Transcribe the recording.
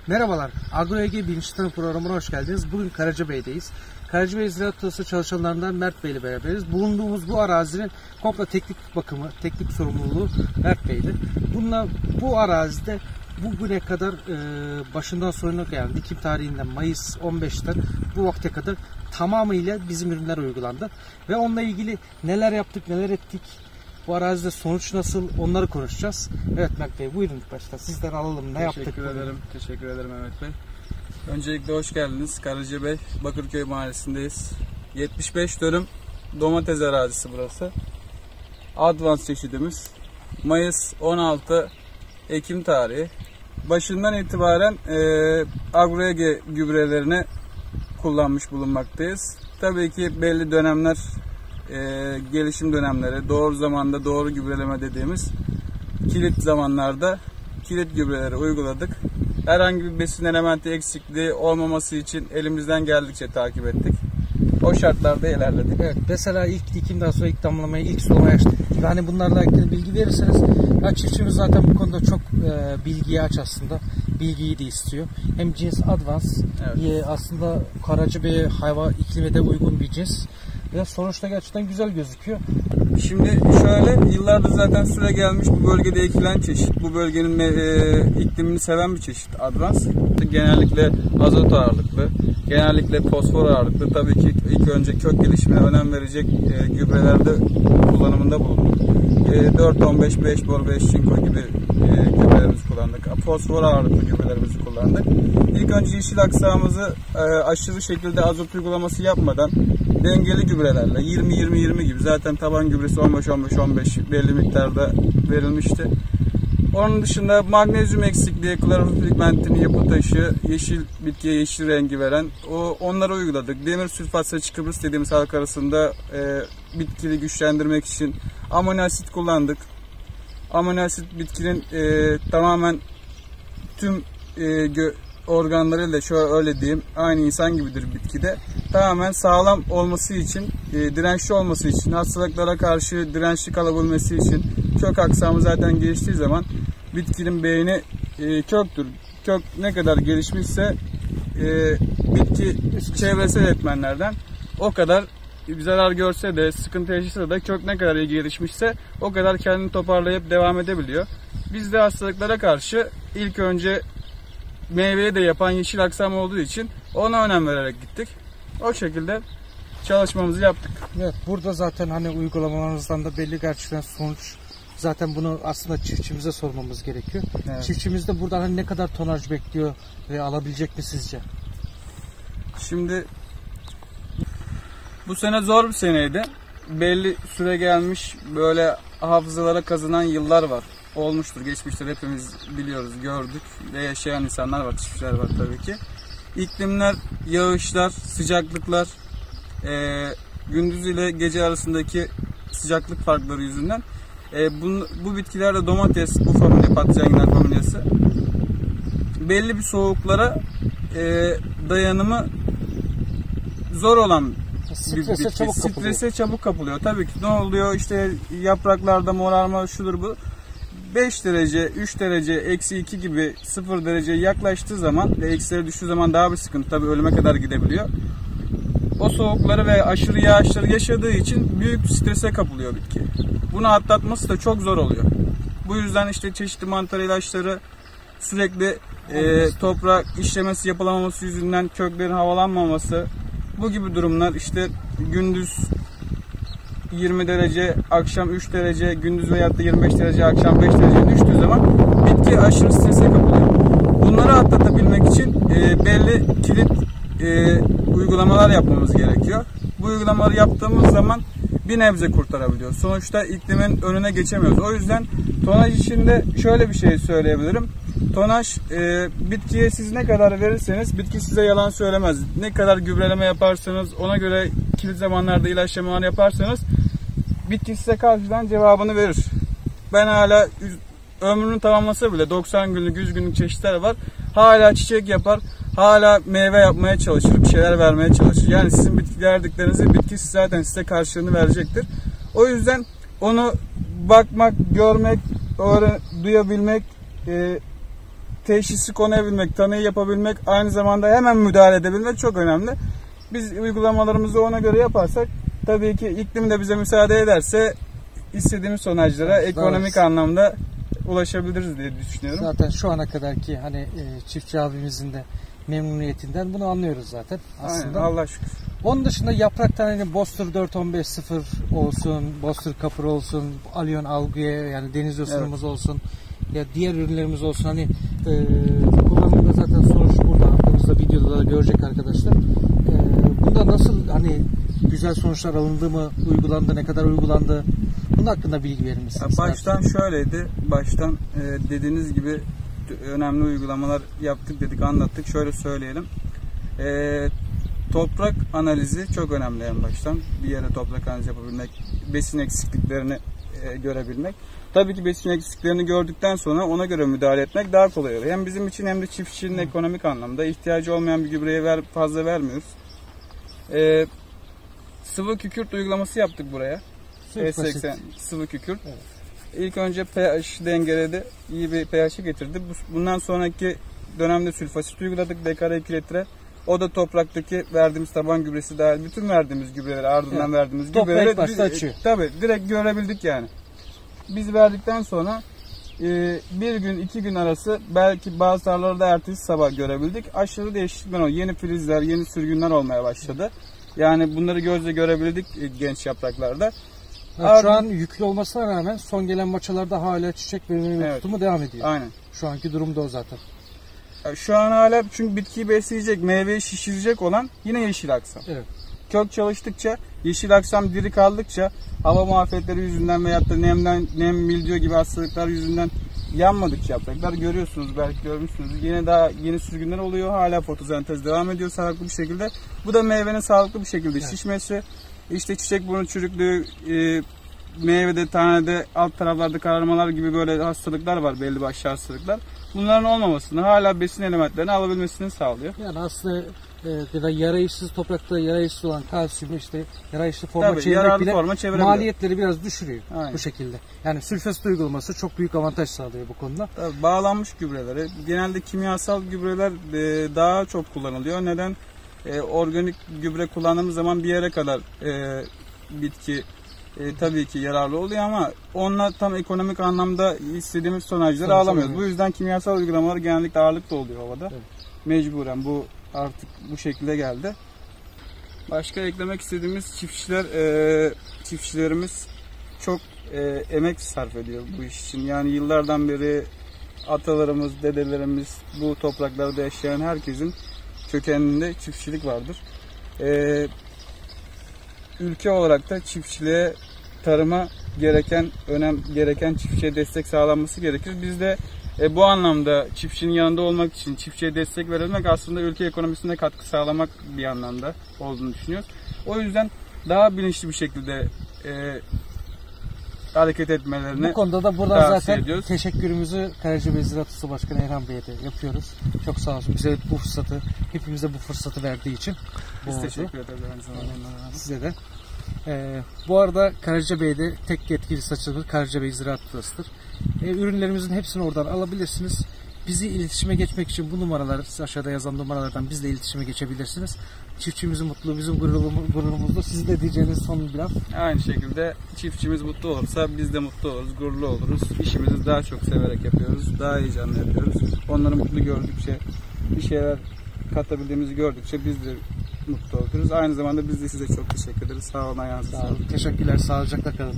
Merhabalar, Agro-Ege Bilinçli Tarım programına hoş geldiniz. Bugün Karacabey'deyiz. Karacabey Ziraat Odası çalışanlarından Mert Bey ile beraberiz. Bulunduğumuz bu arazinin komple teknik bakımı, teknik sorumluluğu Mert Bey'di. Bu arazide bugüne kadar başından sonuna yani dikim tarihinden Mayıs 15'ten bu vakte kadar tamamıyla bizim ürünler uygulandı. Ve onunla ilgili neler yaptık, neler ettik, bu arazide sonuç nasıl, onları konuşacağız. Evet Mert Bey, buyurun ilk başta. Sizden alalım, ne yaptık? Teşekkür ederim Mehmet Bey. Öncelikle hoş geldiniz. Karacabey, Bakırköy mahallesindeyiz. 75 dönüm domates arazisi burası. Advance çeşidimiz. Mayıs 16 Ekim tarihi. Başından itibaren Agro-Ege gübrelerini kullanmış bulunmaktayız. Tabii ki belli dönemler, gelişim dönemleri, doğru zamanda doğru gübreleme dediğimiz kilit zamanlarda kilit gübreleri uyguladık. Herhangi bir besin elementi eksikliği olmaması için elimizden geldikçe takip ettik. O şartlarda ilerledik. Evet, mesela ilk dikimden sonra ilk damlamayı, ilk sulamayı açtık. Yani bunlarla ilgili bilgi verirseniz, çiftçimiz zaten bu konuda çok bilgiye aç aslında. Bilgiyi de istiyor. Hem cins Advance, evet. Aslında Karacabey'e hava iklime de uygun bir cins. Ve sonuçta gerçekten güzel gözüküyor. Şimdi şöyle, yıllardır zaten süre gelmiş bu bölgede ekilen çeşit. Bu bölgenin iklimini seven bir çeşit Advance. Genellikle azot ağırlıklı, genellikle fosfor ağırlıklı. Tabii ki ilk önce kök gelişimine önem verecek gübrelerde kullanımında bulunduk. 4-15, 5 bor, 5 çinko gibi gübrelerimizi kullandık. Fosfor ağırlıklı gübrelerimizi kullandık. İlk önce yeşil aksamımızı aşırı şekilde azot uygulaması yapmadan dengeli gübrelerle 20-20-20 gibi, zaten taban gübresi 15-15-15 belli miktarda verilmişti. Onun dışında magnezyum eksikliği, klorofil pigmentinin yapı taşı, yeşil bitkiye yeşil rengi veren onları uyguladık. Demir sülfat saçı Kıbrıs dediğimiz halk arasında bitkili güçlendirmek için amino asit kullandık. Amino asit bitkinin tamamen tüm organlarıyla, şöyle öyle diyeyim, aynı insan gibidir bitkide. Tamamen sağlam olması için, dirençli olması için, hastalıklara karşı dirençli kalabilmesi için, kök aksamı zaten geliştiği zaman bitkinin beyni köktür. Kök ne kadar gelişmişse bitki çevresel etmenlerden o kadar zarar görse de, sıkıntı yaşasa da kök ne kadar iyi gelişmişse o kadar kendini toparlayıp devam edebiliyor. Biz de hastalıklara karşı ilk önce meyveyi de yapan yeşil aksam olduğu için ona önem vererek gittik. O şekilde çalışmamızı yaptık. Evet, burada zaten hani uygulamalarınızdan da belli gerçekten sonuç. Zaten bunu aslında çiftçimize sormamız gerekiyor. Evet. Çiftçimiz de buradan hani ne kadar tonaj bekliyor ve alabilecek mi sizce? Şimdi bu sene zor bir seneydi. Belli süre gelmiş, böyle hafızalara kazınan yıllar var. Olmuştur, geçmiştir, hepimiz biliyoruz, gördük ve yaşayan insanlar var, çiftçiler var tabii ki. İklimler, yağışlar, sıcaklıklar, gündüz ile gece arasındaki sıcaklık farkları yüzünden bu bitkilerde domates, bu familya, patlıcan familyası belli bir soğuklara dayanımı zor olan bir bitki. Strese çabuk kapılıyor. Tabii ki ne oluyor? İşte yapraklarda morarma, şudur bu. 5 derece, 3 derece, eksi 2 gibi 0 dereceye yaklaştığı zaman ve eksilere düştüğü zaman daha bir sıkıntı. Tabii ölüme kadar gidebiliyor. O soğukları ve aşırı yağışları yaşadığı için büyük bir strese kapılıyor bitki. Bunu atlatması da çok zor oluyor. Bu yüzden işte çeşitli mantar ilaçları, sürekli toprak işlemesi yapılamaması yüzünden köklerin havalanmaması, bu gibi durumlar, işte gündüz 20 derece, akşam 3 derece, gündüz veyahut da 25 derece, akşam 5 derece düştüğü zaman bitki aşırı strese kapılıyor. Bunları atlatabilmek için belli kilit uygulamalar yapmamız gerekiyor. Bu uygulamaları yaptığımız zaman bir nebze kurtarabiliyoruz. Sonuçta iklimin önüne geçemiyoruz. O yüzden tonaj içinde şöyle bir şey söyleyebilirim. Tonaj, bitkiye siz ne kadar verirseniz bitki size yalan söylemez. Ne kadar gübreleme yaparsanız, ona göre kilit zamanlarda ilaçlamalar yaparsanız bitki size karşıdan cevabını verir. Ben hala ömrünü tamamlasa bile 90 günlük, 100 günlük çeşitler var. Hala çiçek yapar, hala meyve yapmaya çalışır, bir şeyler vermeye çalışır. Yani sizin bitki verdiklerinizi bitki zaten size karşılığını verecektir. O yüzden onu bakmak, görmek, duyabilmek, teşhisi konabilmek, tanıyı yapabilmek, aynı zamanda hemen müdahale edebilmek çok önemli. Biz uygulamalarımızı ona göre yaparsak, tabii ki iklim de bize müsaade ederse istediğimiz sonuçlara ekonomik anlamda ulaşabiliriz diye düşünüyorum. Zaten şu ana kadarki hani çiftçi abimizin de memnuniyetinden bunu anlıyoruz zaten aslında. Aynen, Allah şükür. Onun dışında yapraktan hani Boster 415-0 olsun, Boster Kapır olsun, Alyon Algıya yani deniz yosunumuz olsun ya diğer ürünlerimiz olsun hani kullanımda zaten sonuç burada aklımızda videoda da görecek arkadaşlar. Bunda nasıl hani güzel sonuçlar alındı mı, uygulandı, ne kadar uygulandı? Bunun hakkında bilgi verir misiniz? Baştan şöyleydi. Baştan dediğiniz gibi önemli uygulamalar yaptık dedik, anlattık. Şöyle söyleyelim. Toprak analizi çok önemli en baştan. Bir yere toprak analizi yapabilmek, besin eksikliklerini görebilmek. Tabii ki besin eksikliklerini gördükten sonra ona göre müdahale etmek daha kolay oluyor. Hem bizim için hem de çiftçinin ekonomik anlamda ihtiyacı olmayan bir gübreye fazla vermiyoruz. Sıvı kükürt uygulaması yaptık buraya. E80 sıvı kükürt. Evet. İlk önce pH dengeledi. İyi bir pH'i getirdi. Bundan sonraki dönemde sülfasit uyguladık. Dekara 2 litre. O da topraktaki verdiğimiz taban gübresi dahil bütün verdiğimiz gübreleri, ardından verdiğimiz gübreleri tabii direkt görebildik yani. Biz verdikten sonra bir gün 2 gün arası belki bazı tarlalarda ertesi sabah görebildik. Aşırı değişiklikler oldu. Yeni filizler, yeni sürgünler olmaya başladı. Yani bunları gözle görebildik genç yapraklarda. Şu an yüklü olmasına rağmen son gelen maçalarda hala çiçek verimi tutumu devam ediyor. Aynen. Şu anki durumda o zaten. Şu an hala çünkü bitkiyi besleyecek, meyveyi şişirecek olan yine yeşil aksam. Evet. Kök çalıştıkça, yeşil aksam diri kaldıkça hava muafiyetleri yüzünden veyahut da nem, mildiyo gibi hastalıklar yüzünden yanmadıkça yapraklar görüyorsunuz, belki görmüşsünüz. Yine daha yeni sürgünler oluyor. Hala fotosentez devam ediyor sağlıklı bir şekilde. Bu da meyvenin sağlıklı bir şekilde şişmesi. İşte çiçek burnu çürüklüğü, meyvede, tanede, alt taraflarda kararmalar gibi böyle hastalıklar var, belli başlı hastalıklar. Bunların olmamasını, hala besin elementlerini alabilmesini sağlıyor. Yani aslında yarayışsız toprakta yarayışsız olan kalsiyum işte yarayışlı forma çevirmek bile maliyetleri biraz düşürüyor. Aynen. Bu şekilde. Yani sülfasit uygulaması çok büyük avantaj sağlıyor bu konuda. Tabii, bağlanmış gübreleri, genelde kimyasal gübreler daha çok kullanılıyor. Neden? Organik gübre kullandığımız zaman bir yere kadar bitki tabii ki yararlı oluyor ama onunla tam ekonomik anlamda istediğimiz sonuçları alamıyoruz. Bu yüzden kimyasal uygulamalar genellikle ağırlıklı oluyor havada. Evet. Mecburen bu artık bu şekilde geldi. Başka eklemek istediğimiz çiftçilerimiz çok emek sarf ediyor bu iş için. Yani yıllardan beri atalarımız, dedelerimiz, bu topraklarda yaşayan herkesin kökeninde çiftçilik vardır. Ülke olarak da çiftçiliğe, tarıma gereken çiftçiye destek sağlanması gerekir. Biz de bu anlamda çiftçinin yanında olmak için çiftçiye destek verilmek aslında ülke ekonomisine katkı sağlamak bir anlamda olduğunu düşünüyoruz. O yüzden daha bilinçli bir şekilde hareket etmelerini bu konuda da buradan zaten ediyoruz. Teşekkürümüzü Karacabey Ziraat Odası Başkanı Erhan Bey'e de yapıyoruz. Çok sağ olsun bize bu fırsatı, hepimize bu fırsatı verdiği için. Biz teşekkür ederiz. Size de. Bu arada Karacabey'de tek yetkili saçılır Karacabey Ziraat Odası'dır. Ürünlerimizin hepsini oradan alabilirsiniz. Bizi iletişime geçmek için bu numaralar, aşağıda yazan numaralardan bizle iletişime geçebilirsiniz. Çiftçimizin mutluluğu bizim gururumuzdur. Sizin de diyeceğiniz son bir laf. Aynı şekilde çiftçimiz mutlu olursa biz de mutlu oluruz, gururlu oluruz. İşimizi daha çok severek yapıyoruz, daha heyecanlı yapıyoruz. Onları mutlu gördükçe, bir şeyler katabildiğimizi gördükçe biz de mutlu oluruz. Aynı zamanda biz de size çok teşekkür ederiz. Sağ olun, ayağınıza sağlık. Teşekkürler, sağlıcakla kalın.